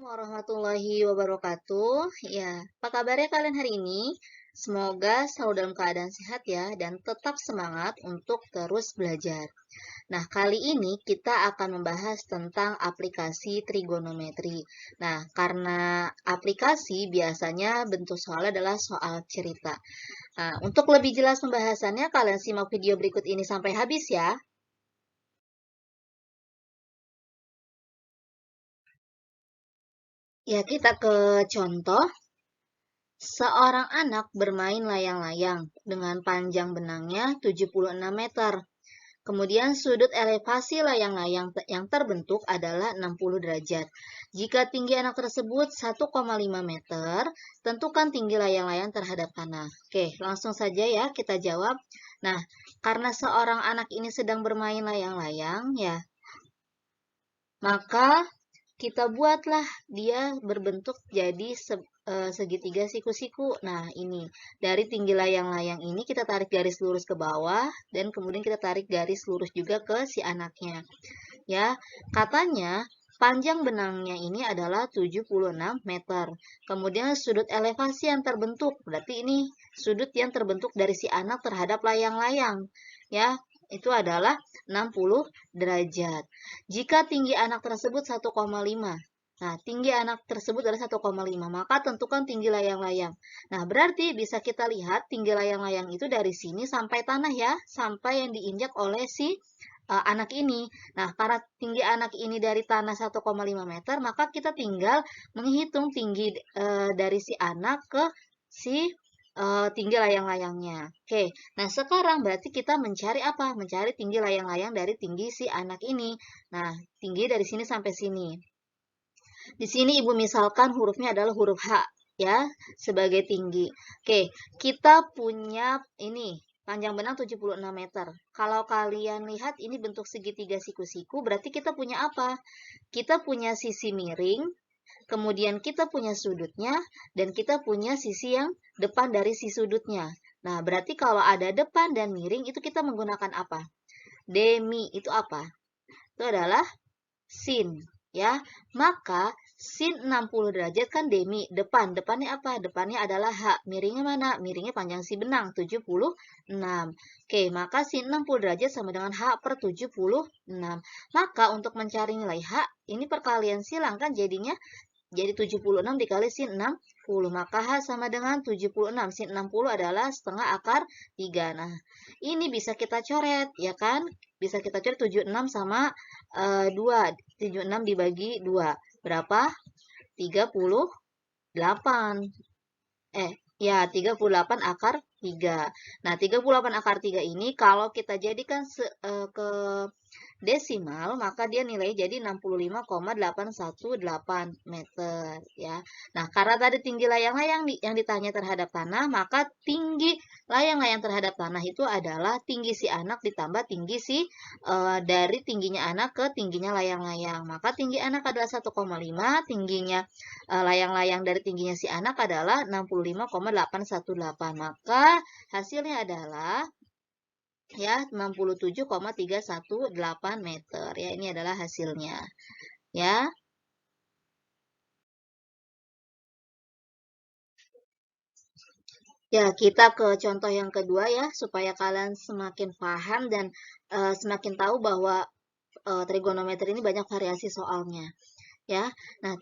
Warahmatullahi wabarakatuh. Ya, apa kabarnya kalian hari ini? Semoga selalu dalam keadaan sehat ya dan tetap semangat untuk terus belajar. Nah, kali ini kita akan membahas tentang aplikasi trigonometri. Nah, karena aplikasi biasanya bentuk soalnya adalah soal cerita. Nah, untuk lebih jelas pembahasannya, kalian simak video berikut ini sampai habis ya. Ya, kita ke contoh. Seorang anak bermain layang-layang dengan panjang benangnya 76 meter. Kemudian sudut elevasi layang-layang yang terbentuk adalah 60 derajat. Jika tinggi anak tersebut 1,5 meter, tentukan tinggi layang-layang terhadap tanah. Oke, langsung saja ya kita jawab. Nah, karena seorang anak ini sedang bermain layang-layang ya, maka kita buatlah dia berbentuk jadi segitiga siku-siku. Nah, ini dari tinggi layang-layang ini kita tarik garis lurus ke bawah dan kemudian kita tarik garis lurus juga ke si anaknya. Ya, katanya panjang benangnya ini adalah 76 meter. Kemudian sudut elevasi yang terbentuk, berarti ini sudut yang terbentuk dari si anak terhadap layang-layang. Ya, itu adalah 60 derajat. Jika tinggi anak tersebut 1,5. Nah, tinggi anak tersebut adalah 1,5, maka tentukan tinggi layang-layang. Nah, berarti bisa kita lihat tinggi layang-layang itu dari sini sampai tanah ya, sampai yang diinjak oleh si anak ini. Nah, karena tinggi anak ini dari tanah 1,5 meter, maka kita tinggal menghitung tinggi dari si anak ke si tinggi layang-layangnya. Oke, nah sekarang berarti kita mencari apa? Mencari tinggi layang-layang dari tinggi si anak ini. Nah, tinggi dari sini sampai sini. Di sini Ibu misalkan hurufnya adalah huruf H ya, sebagai tinggi. Oke, kita punya ini panjang benang 76 meter. Kalau kalian lihat ini bentuk segitiga siku-siku, berarti kita punya apa? Kita punya sisi miring, kemudian kita punya sudutnya, dan kita punya sisi yang depan dari si sudutnya. Nah, berarti kalau ada depan dan miring, itu kita menggunakan apa? Demi, itu apa? Itu adalah sin. Ya, maka sin 60 derajat kan demi depan. Depannya apa? Depannya adalah H. Miringnya mana? Miringnya panjang si benang 76. Oke, maka sin 60 derajat sama dengan H per 76. Maka untuk mencari nilai H, ini perkalian silang kan jadinya jadi 76 dikali sin 60. Maka H sama dengan 76. Sin 60 adalah setengah akar 3. Nah, ini bisa kita coret, ya kan? Bisa kita coret 76 sama 2. 76 dibagi 2. Berapa? 38. Ya, 38 akar 3. Nah, 38 akar 3 ini kalau kita jadikan ke desimal, maka dia nilai jadi 65,818 meter ya. Nah, karena tadi tinggi layang-layang yang ditanya terhadap tanah, maka tinggi layang-layang terhadap tanah itu adalah tinggi si anak ditambah tinggi si dari tingginya anak ke tingginya layang-layang. Maka tinggi anak adalah 1,5, tingginya layang-layang dari tingginya si anak adalah 65,818. Maka hasilnya adalah ya 67,318 meter ya, ini adalah hasilnya ya. Ya, kita ke contoh yang kedua ya, supaya kalian semakin paham dan semakin tahu bahwa trigonometri ini banyak variasi soalnya ya. Nah,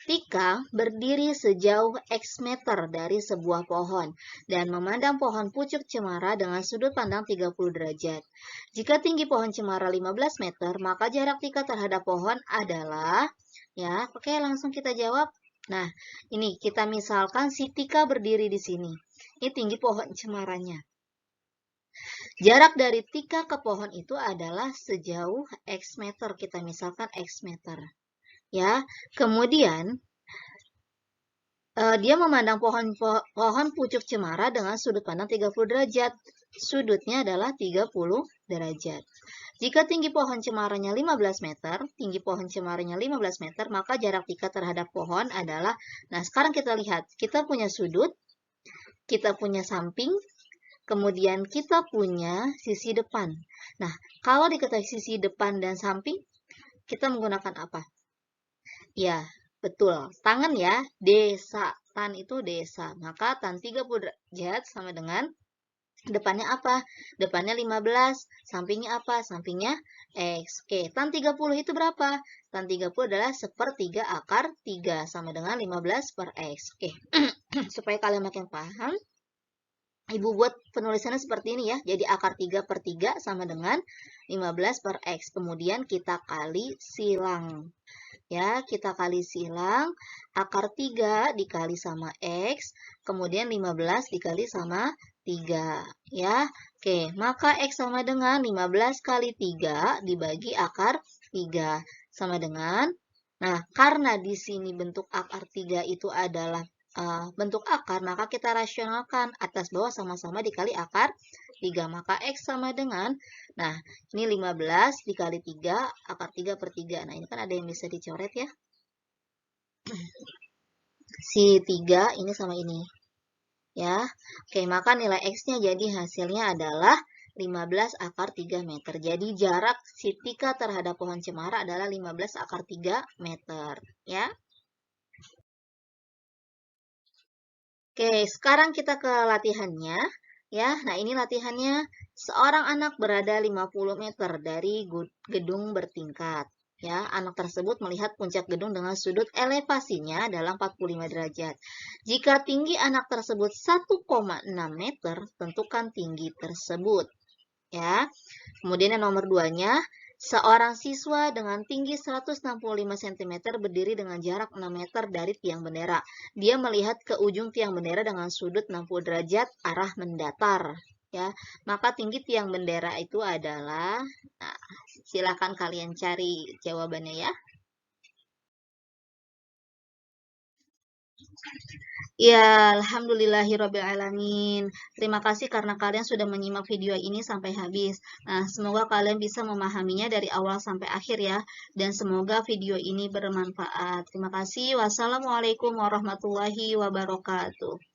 Tika berdiri sejauh X meter dari sebuah pohon dan memandang pohon pucuk cemara dengan sudut pandang 30 derajat. Jika tinggi pohon cemara 15 meter, maka jarak Tika terhadap pohon adalah, ya, oke langsung kita jawab. Nah, ini kita misalkan si Tika berdiri di sini. Ini tinggi pohon cemaranya. Jarak dari Tika ke pohon itu adalah sejauh X meter. Kita misalkan X meter. Ya, kemudian dia memandang pohon pucuk cemara dengan sudut pandang 30 derajat. Sudutnya adalah 30 derajat. Jika tinggi pohon cemaranya 15 meter, tinggi pohon cemaranya 15 meter, maka jarak Tika terhadap pohon adalah, nah sekarang kita lihat, kita punya sudut, kita punya samping, kemudian kita punya sisi depan. Nah, kalau diketahui sisi depan dan samping, kita menggunakan apa? Ya, Betul, tangan ya, desa. Tan itu desa. Maka tan 30 derajat sama dengan depannya apa? Depannya 15. Sampingnya apa? Sampingnya X. Oke, tan 30 itu berapa? Tan 30 adalah 1/3 akar 3 sama dengan 15 per X. Oke, supaya kalian makin paham, Ibu buat penulisannya seperti ini ya. Jadi akar 3 per 3 sama dengan 15 per X. Kemudian kita kali silang. Ya, kita kali silang. Akar 3 dikali sama X. Kemudian 15 dikali sama 3. Ya, oke. Maka X sama dengan 15 kali 3 dibagi akar 3. Sama dengan, nah karena di sini bentuk akar 3 itu adalah bentuk akar, maka kita rasionalkan atas bawah sama-sama dikali akar 3. Maka X sama dengan, nah ini 15 dikali 3, akar 3 per 3. Nah ini kan ada yang bisa dicoret ya. Si 3 ini sama ini. Ya, oke, maka nilai X-nya jadi hasilnya adalah 15 akar 3 meter. Jadi jarak si Tika terhadap pohon cemara adalah 15 akar 3 meter. Ya. Oke, sekarang kita ke latihannya. Ya, nah ini latihannya. Seorang anak berada 50 meter dari gedung bertingkat. Ya, anak tersebut melihat puncak gedung dengan sudut elevasinya dalam 45 derajat. Jika tinggi anak tersebut 1,6 meter, tentukan tinggi tersebut. Ya, kemudian yang nomor 2-nya, seorang siswa dengan tinggi 165 cm berdiri dengan jarak 6 meter dari tiang bendera. Dia melihat ke ujung tiang bendera dengan sudut 60 derajat arah mendatar. Ya, maka tinggi tiang bendera itu adalah, nah, silakan kalian cari jawabannya ya. Ya, alhamdulillahirrabbilalamin. Terima kasih karena kalian sudah menyimak video ini sampai habis. Nah, semoga kalian bisa memahaminya dari awal sampai akhir ya. Dan semoga video ini bermanfaat. Terima kasih. Wassalamualaikum warahmatullahi wabarakatuh.